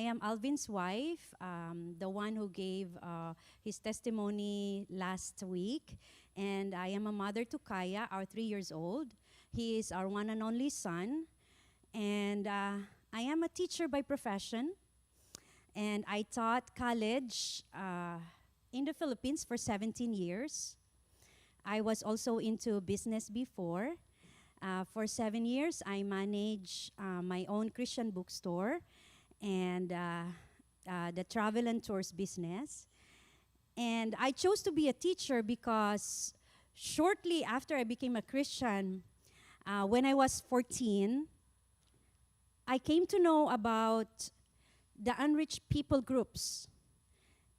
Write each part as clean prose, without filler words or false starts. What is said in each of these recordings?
am Alvin's wife, the one who gave his testimony last week. And I am a mother to Kaya, our 3 years old. He is our one and only son. And I am a teacher by profession. And I taught college in the Philippines for 17 years. I was also into business before. For 7 years, I manage my own Christian bookstore and the travel and tours business. And I chose to be a teacher because shortly after I became a Christian, when I was 14, I came to know about the unreached people groups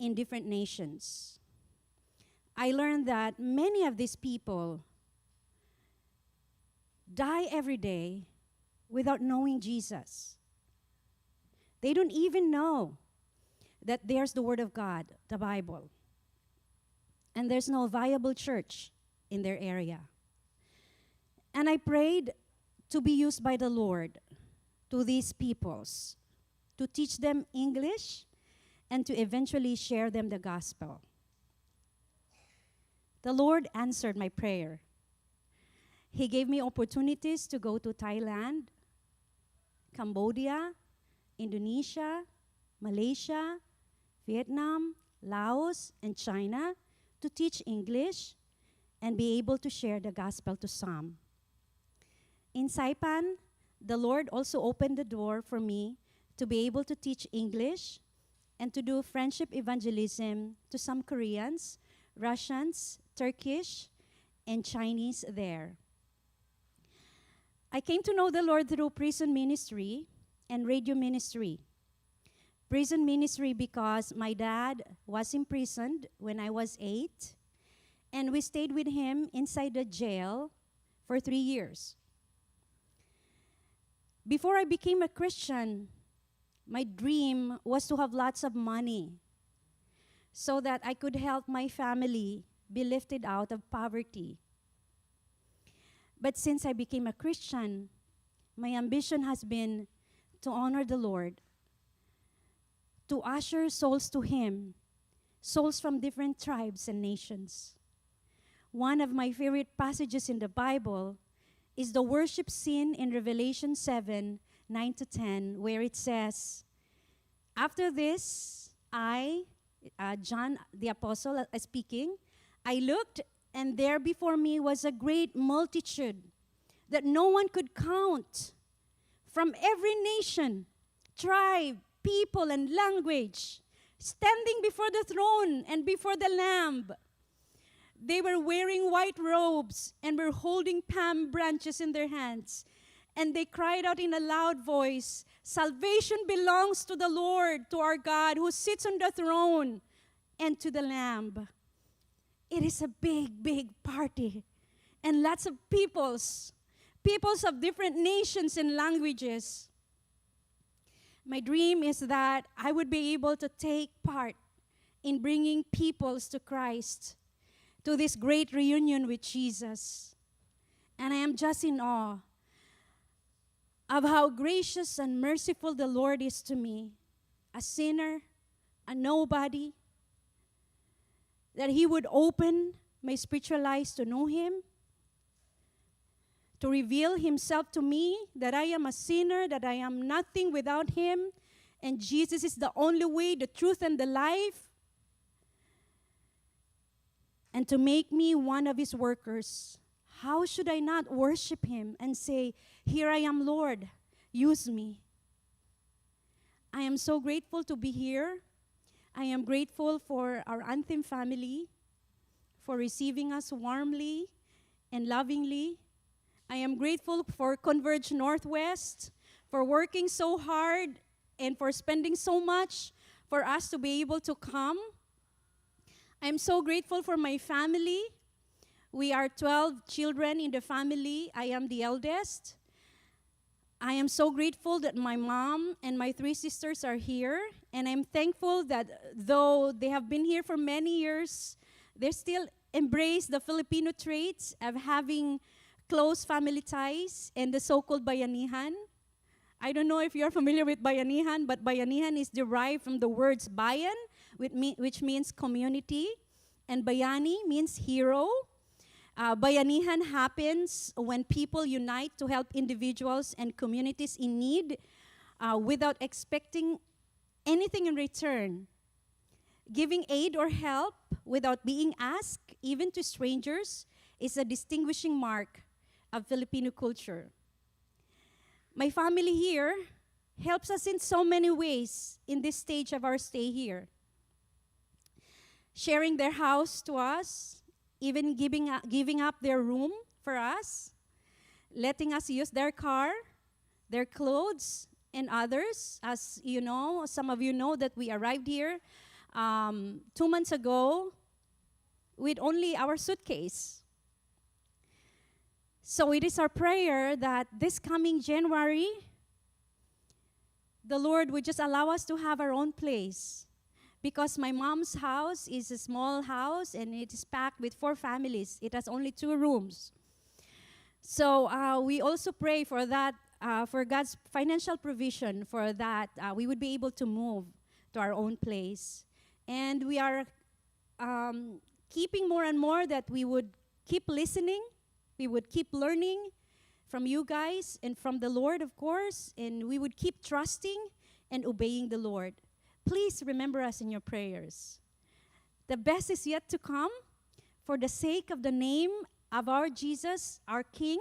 in different nations. I learned that many of these people die every day without knowing Jesus. They don't even know that there's the Word of God, the Bible. And there's no viable church in their area. And I prayed to be used by the Lord to these peoples, to teach them English and to eventually share them the gospel. The Lord answered my prayer. He gave me opportunities to go to Thailand, Cambodia, Indonesia, Malaysia, Vietnam, Laos, and China to teach English and be able to share the gospel to some. In Saipan, the Lord also opened the door for me to be able to teach English and to do friendship evangelism to some Koreans, Russians, Turkish, and Chinese there. I came to know the Lord through prison ministry and radio ministry. Prison ministry because my dad was imprisoned when I was 8, and we stayed with him inside the jail for 3 years. Before I became a Christian, my dream was to have lots of money so that I could help my family be lifted out of poverty. But since I became a Christian, my ambition has been to honor the Lord, to usher souls to Him, souls from different tribes and nations. One of my favorite passages in the Bible is the worship scene in Revelation 7, 9-10, where it says, "After this, John the Apostle speaking, I looked, and there before me was a great multitude that no one could count, from every nation, tribe, people, and language, standing before the throne and before the Lamb. They were wearing white robes and were holding palm branches in their hands. And they cried out in a loud voice, 'Salvation belongs to the Lord, to our God, who sits on the throne, and to the Lamb.'" It is a big, big party. And lots of peoples of different nations and languages. My dream is that I would be able to take part in bringing peoples to Christ, to this great reunion with Jesus. And I am just in awe of how gracious and merciful the Lord is to me, a sinner, a nobody, that He would open my spiritual eyes to know Him, to reveal Himself to me, that I am a sinner, that I am nothing without Him, and Jesus is the only way, the truth, and the life, and to make me one of His workers. How should I not worship Him and say, "Here I am, Lord, use me"? I am so grateful to be here. I am grateful for our Anthem family, for receiving us warmly and lovingly. I am grateful for Converge Northwest, for working so hard and for spending so much for us to be able to come. I'm so grateful for my family. We are 12 children in the family. I am the eldest. I am so grateful that my mom and my 3 sisters are here. And I'm thankful that though they have been here for many years, they still embrace the Filipino traits of having close family ties and the so-called bayanihan. I don't know if you're familiar with bayanihan, but bayanihan is derived from the words bayan, which means community, and bayani means hero. Bayanihan happens when people unite to help individuals and communities in need without expecting anything in return. Giving aid or help without being asked, even to strangers, is a distinguishing mark of Filipino culture. My family here helps us in so many ways in this stage of our stay here. Sharing their house to us, even giving up their room for us, letting us use their car, their clothes, and others. As you know, some of you know that we arrived here 2 months ago with only our suitcase. So it is our prayer that this coming January, the Lord would just allow us to have our own place. Because my mom's house is a small house and it is packed with 4 families. It has only 2 rooms. So we also pray for that, for God's financial provision, for that we would be able to move to our own place. And we are keeping more and more that we would keep listening, we would keep learning from you guys and from the Lord, of course, and we would keep trusting and obeying the Lord. Please remember us in your prayers. The best is yet to come. For the sake of the name of our Jesus, our King,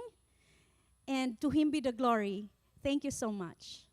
and to Him be the glory. Thank you so much.